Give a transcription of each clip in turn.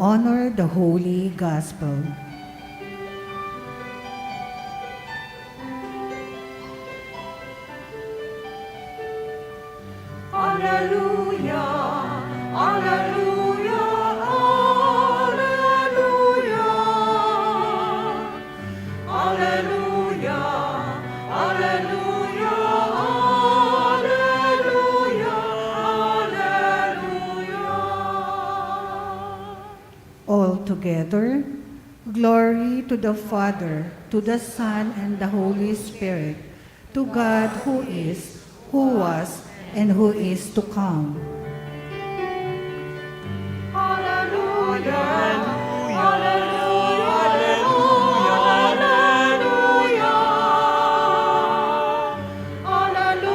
honor the Holy Gospel. Alleluia, Alleluia, Alleluia, Alleluia, Alleluia, Alleluia, Alleluia. All together, glory to the Father, to the Son, and the Holy Spirit, to God who is, who was, and who is to come. Alleluia, Alleluia, Alleluia, Alleluia, Alleluia,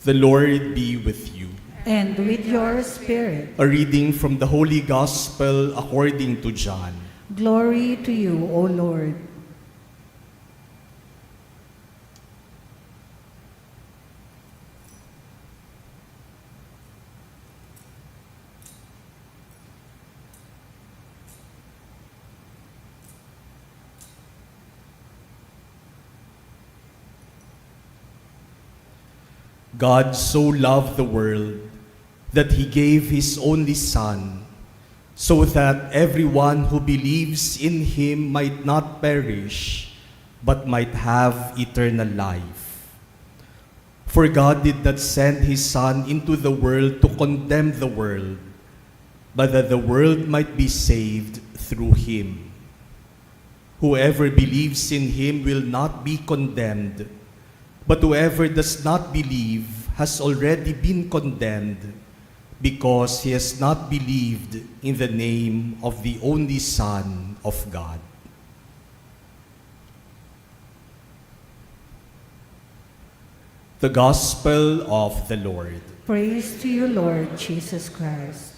The Lord be with you. And with your spirit, A reading from the Holy Gospel according to John. glory to you, O Lord. God so loved the world that he gave his only Son, so that everyone who believes in him might not perish, but might have eternal life. For God did not send his Son into the world to condemn the world, but that the world might be saved through him. Whoever believes in him will not be condemned, but whoever does not believe has already been condemned, because he has not believed in the name of the only Son of God. The Gospel of the Lord. Praise to you, Lord Jesus Christ.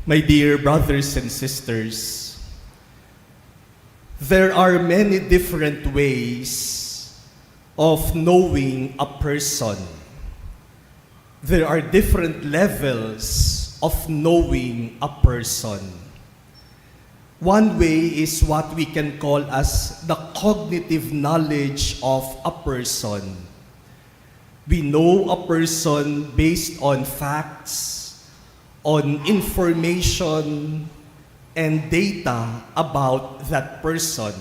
My dear brothers and sisters, there are many different ways of knowing a person. There are different levels of knowing a person. One way is what we can call as the cognitive knowledge of a person. We know a person based on facts, on information, and data about that person.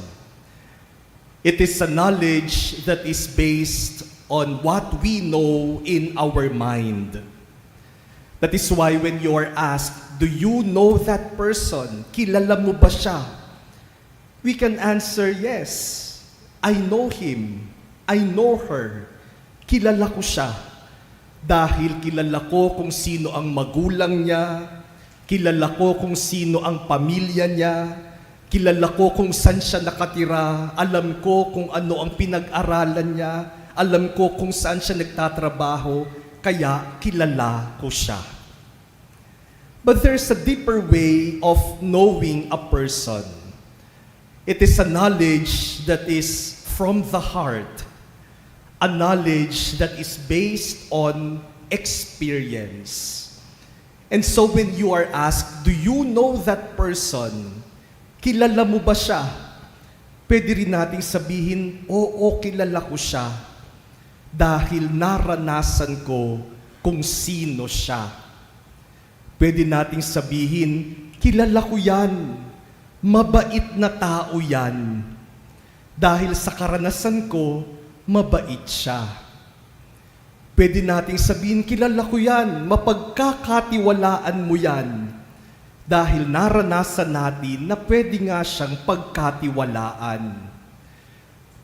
It is a knowledge that is based on what we know in our mind. That is why when you are asked, do you know that person? Kilala mo ba siya? We can answer, yes. I know him. I know her. Kilala ko siya. Dahil kilala ko kung sino ang magulang niya, kilala ko kung sino ang pamilya niya, kilala ko kung saan siya nakatira, alam ko kung ano ang pinag-aralan niya, alam ko kung saan siya nagtatrabaho, kaya kilala ko siya. But there's a deeper way of knowing a person. It is a knowledge that is from the heart, a knowledge that is based on experience. And so when you are asked, do you know that person? Kilala mo ba siya? Pwede rin nating sabihin, oo, kilala ko siya. Dahil naranasan ko kung sino siya. Pwede nating sabihin, kilala ko yan. Mabait na tao yan. Dahil sa karanasan ko, mabait siya. Pwede nating sabihin, kilala ko yan, mapagkakatiwalaan mo yan. Dahil naranasan natin na pwede nga siyang pagkatiwalaan.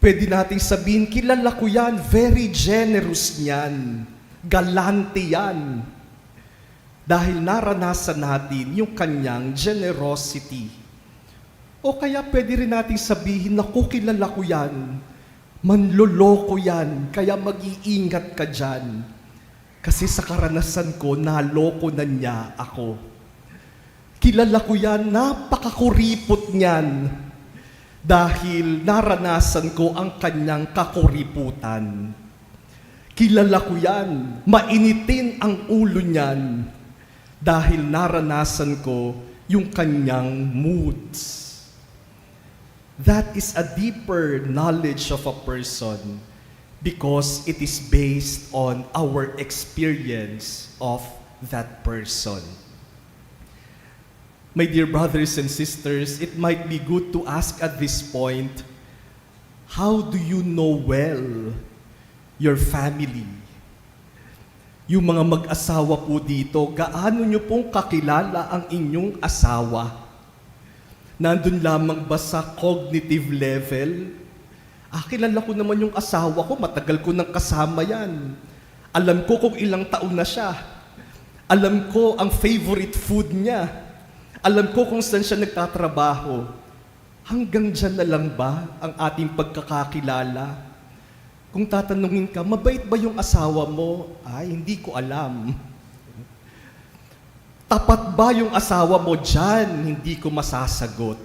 Pwede nating sabihin, kilala ko yan, very generous niyan, galante yan. Dahil naranasan natin yung kanyang generosity. O kaya pwede rin nating sabihin, naku, kilala ko yan. Manloloko yan, kaya mag-iingat ka dyan. Kasi sa karanasan ko, naloko na niya ako. Kilala ko yan, napakakuripot niyan. Dahil naranasan ko ang kanyang kakuriputan. Kilala ko yan, mainitin ang ulo niyan. Dahil naranasan ko yung kanyang moods. That is a deeper knowledge of a person because it is based on our experience of that person. My dear brothers and sisters, it might be good to ask at this point, how do you know well your family? Yung mga mag-asawa po dito, gaano nyo pong kakilala ang inyong asawa? Nandun lamang ba sa cognitive level? Kilala ko naman yung asawa ko, matagal ko nang kasama yan. Alam ko kung ilang taon na siya. Alam ko ang favorite food niya. Alam ko kung saan siya nagtatrabaho. Hanggang dyan na lang ba ang ating pagkakakilala? Kung tatanungin ka, mabait ba yung asawa mo? Ay, hindi ko alam. Tapat ba yung asawa mo dyan? Hindi ko masasagot.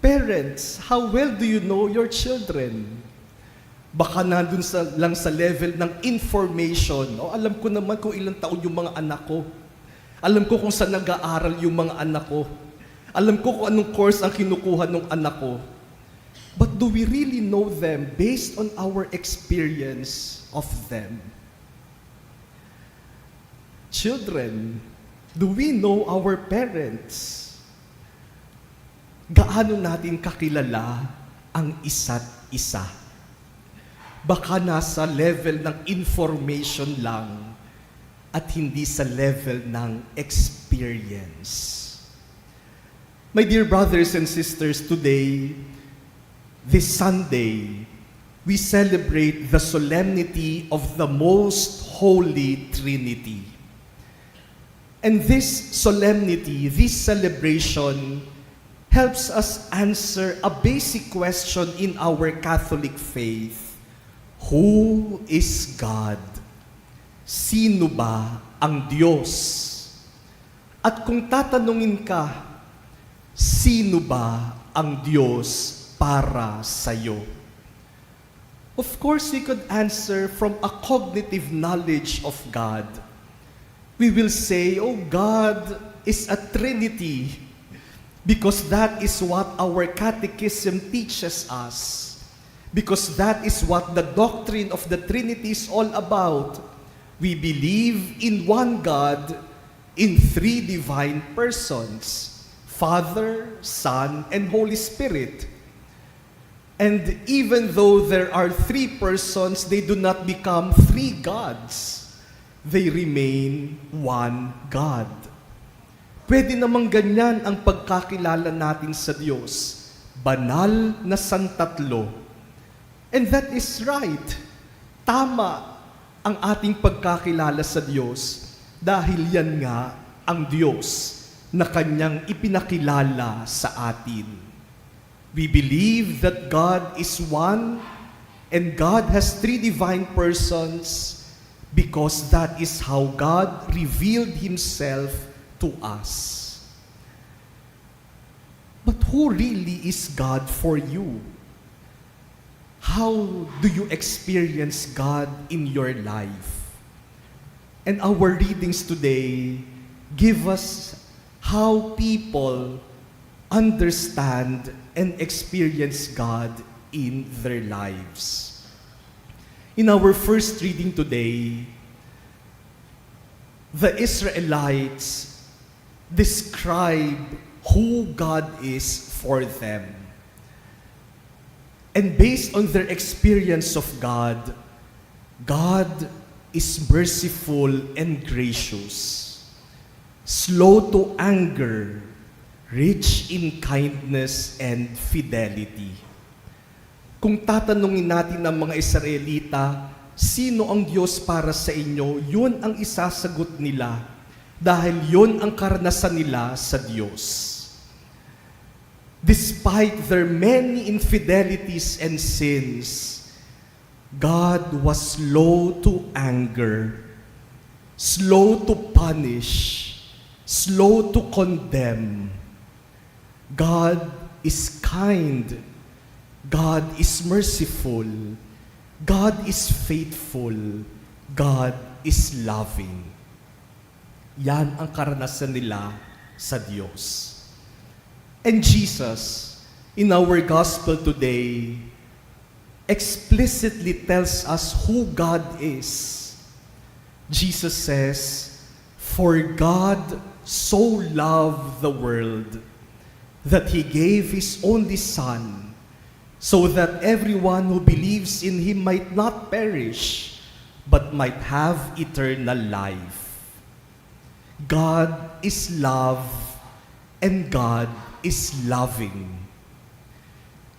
Parents, how well do you know your children? Baka nandun lang sa level ng information. Alam ko naman kung ilang taon yung mga anak ko. Alam ko kung saan nag-aaral yung mga anak ko. Alam ko kung anong course ang kinukuha ng anak ko. But do we really know them based on our experience of them? Children, do we know our parents? Gaano natin kakilala ang isa't isa? Baka nasa level ng information lang at hindi sa level ng experience. My dear brothers and sisters, today, this Sunday, we celebrate the solemnity of the Most Holy Trinity. And this solemnity, this celebration, helps us answer a basic question in our Catholic faith. Who is God? Sino ba ang Diyos? At kung tatanungin ka, sino ba ang Diyos para sa'yo? Of course, we could answer from a cognitive knowledge of God. We will say, oh, God is a Trinity because that is what our catechism teaches us. Because that is what the doctrine of the Trinity is all about. We believe in one God, in three divine persons, Father, Son, and Holy Spirit. And even though there are three persons, they do not become three gods. They remain one God. Pwede namang ganyan ang pagkakilala natin sa Diyos. Banal na santatlo. And that is right. Tama ang ating pagkakilala sa Diyos dahil yan nga ang Diyos na Kanyang ipinakilala sa atin. We believe that God is one and God has three divine persons because that is how God revealed Himself to us. But who really is God for you? How do you experience God in your life? And our readings today give us how people understand and experience God in their lives. In our first reading today, the Israelites describe who God is for them. And based on their experience of God, God is merciful and gracious, slow to anger, rich in kindness and fidelity. Kung tatanungin natin ng mga Israelita, sino ang Diyos para sa inyo, yun ang isasagot nila dahil yun ang karanasan nila sa Diyos. despite their many infidelities and sins, God was slow to anger, slow to punish, slow to condemn. God is kind. God is merciful. God is faithful. God is loving. Yan ang karanasan nila sa Diyos. And Jesus, in our gospel today, explicitly tells us who God is. Jesus says, "For God so loved the world that He gave His only Son, so that everyone who believes in Him might not perish, but might have eternal life." God is love, and God is loving.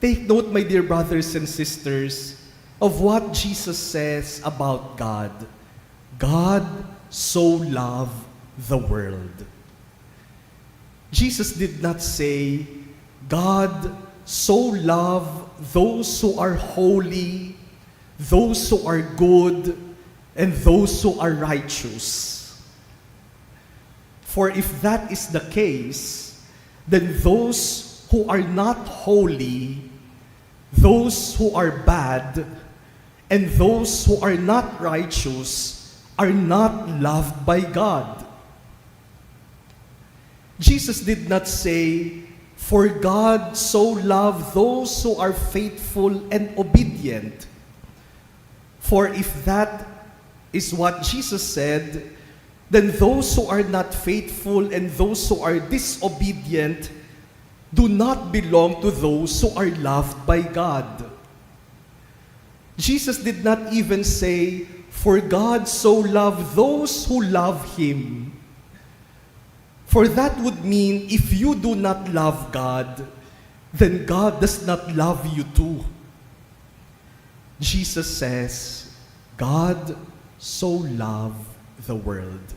Take note, my dear brothers and sisters, of what Jesus says about God. God so loved the world. Jesus did not say, God so loved those who are holy, those who are good, and those who are righteous. For if that is the case, then those who are not holy, those who are bad, and those who are not righteous are not loved by God. Jesus did not say, "For God so loved those who are faithful and obedient." For if that is what Jesus said, then those who are not faithful and those who are disobedient do not belong to those who are loved by God. Jesus did not even say, "For God so loved those who love Him." For that would mean if you do not love God, then God does not love you too. Jesus says, God so loved the world.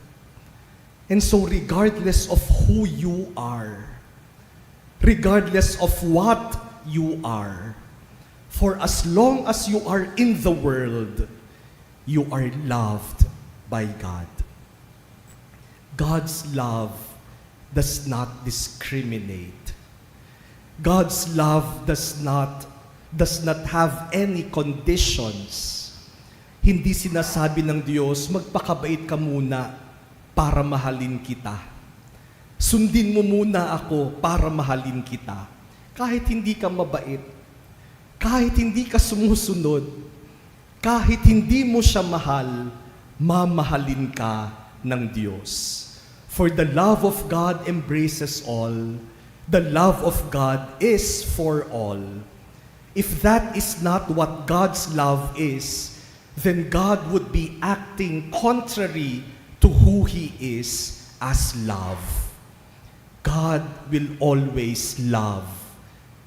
And so regardless of who you are, regardless of what you are, for as long as you are in the world, you are loved by God. God's love does not discriminate. God's love does not have any conditions. Hindi sinasabi ng Diyos, magpakabait ka muna para mahalin kita. Sundin mo muna ako para mahalin kita. Kahit hindi ka mabait, kahit hindi ka sumusunod, kahit hindi mo siya mahal, mamahalin ka ng Diyos. For the love of God embraces all. The love of God is for all. If that is not what God's love is, then God would be acting contrary to who He is as love. God will always love,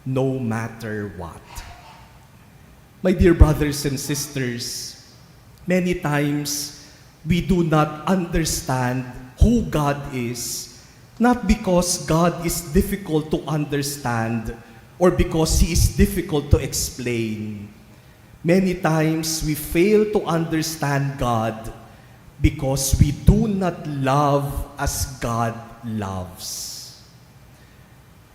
no matter what. My dear brothers and sisters, many times we do not understand who God is, not because God is difficult to understand or because He is difficult to explain. Many times we fail to understand God because we do not love as God loves.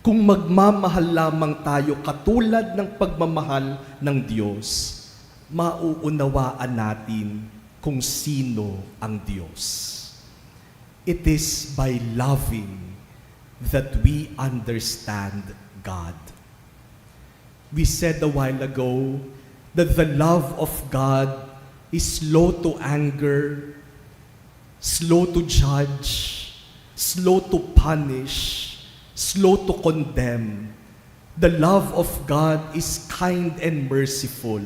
Kung magmamahal lamang tayo katulad ng pagmamahal ng Diyos, mauunawaan natin kung sino ang Diyos. It is by loving that we understand God. We said a while ago that the love of God is slow to anger, slow to judge, slow to punish, slow to condemn. The love of God is kind and merciful.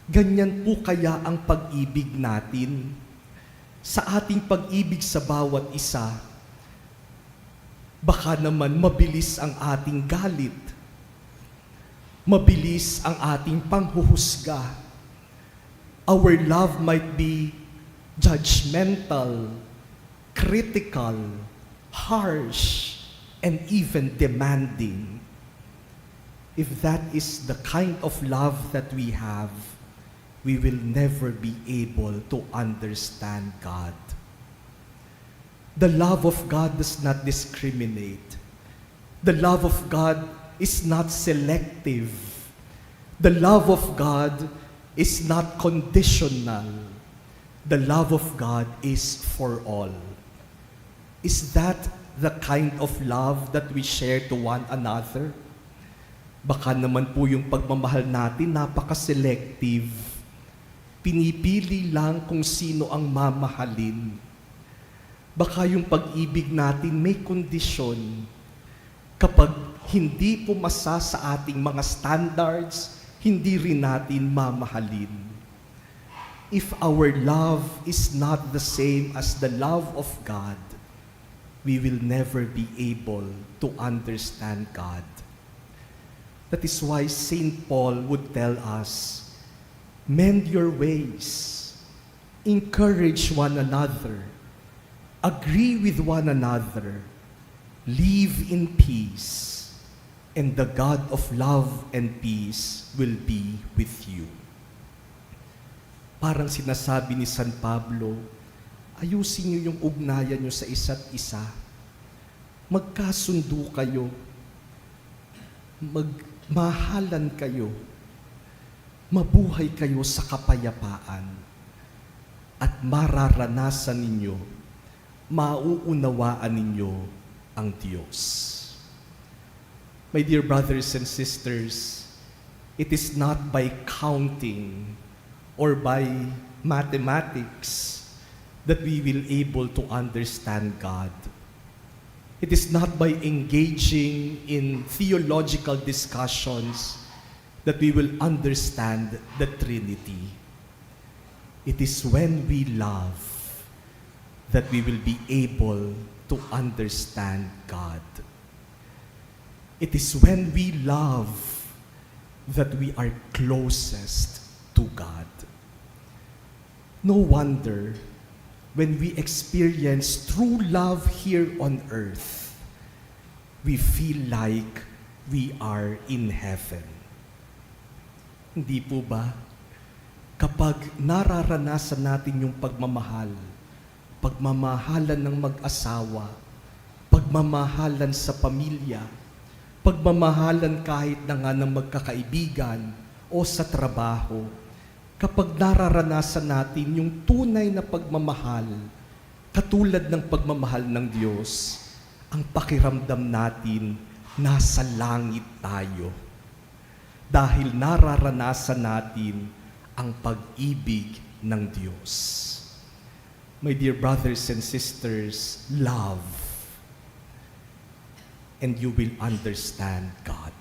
Ganyan po kaya ang pag-ibig natin. Sa ating pag-ibig sa bawat isa, baka naman mabilis ang ating galit. Mabilis ang ating panghuhusga. Our love might be judgmental, critical, harsh, and even demanding. if that is the kind of love that we have, we will never be able to understand God. The love of God does not discriminate. The love of God is not selective. The love of God is not conditional. The love of God is for all. Is that the kind of love that we share to one another? Baka naman po yung pagmamahal natin napaka-selective. Pinipili lang kung sino ang mamahalin. Baka yung pag-ibig natin may kondisyon. Kapag hindi pumasa sa ating mga standards, hindi rin natin mamahalin. If our love is not the same as the love of God, we will never be able to understand God. That is why St. Paul would tell us, mend your ways, encourage one another, agree with one another, live in peace, and the God of love and peace will be with you. Parang sinasabi ni San Pablo, ayusin niyo yung ugnayan niyo sa isa't isa. Magkasundo kayo. Magmahalan kayo. Mabuhay kayo sa kapayapaan. At mararanasan ninyo, mauunawaan ninyo ang Diyos. My dear brothers and sisters, it is not by counting or by mathematics that we will able to understand God. It is not by engaging in theological discussions that we will understand the Trinity. It is when we love that we will be able to understand God. It is when we love that we are closest to God. No wonder when we experience true love here on earth, we feel like we are in heaven. Hindi po ba? Kapag nararanasan natin yung pagmamahal, pagmamahalan ng mag-asawa, pagmamahalan sa pamilya, pagmamahalan kahit na nga ng magkakaibigan o sa trabaho, kapag nararanasan natin yung tunay na pagmamahal, katulad ng pagmamahal ng Diyos, ang pakiramdam natin, nasa langit tayo. Dahil nararanasan natin ang pag-ibig ng Diyos. My dear brothers and sisters, love, and you will understand God.